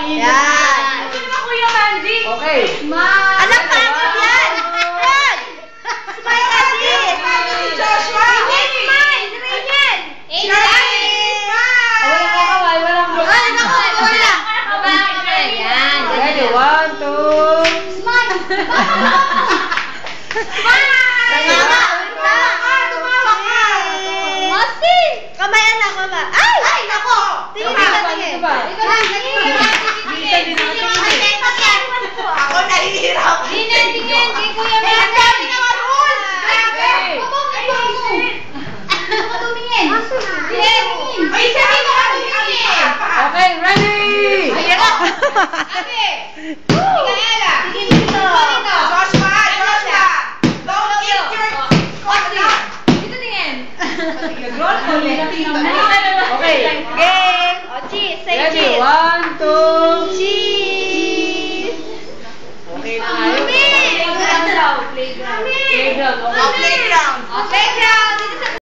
Yan. Kuya Mandy. Okay. Smile. Anak pa ako yan. Yan. Smile kasi. Joshua. Smile. Rachel. Walang kakaway, walang Ay, naku, wala. Yan. Ready, 1, 2. Smile. Tumawa ka. Masi. Kamayan ako ba? Ay! Ay, nako. Tingin ka, tingin. Ako nahihirap. Tingin kay Kuya Mandy. Ang dami ng rules. Tumingin. Ay, sabi mo ka tumingin. Okay, ready! Ayan o. Ate. Mikaela. Tingin dito. Joshua. Don't eat your... Dito tingin. Nag-roll ko ulit. Okay. Game. O, cheese. Say Ready, cheese. 1, 2. Cheese. Okay na tayo. Playground. Playground, okay. Playground. Playground.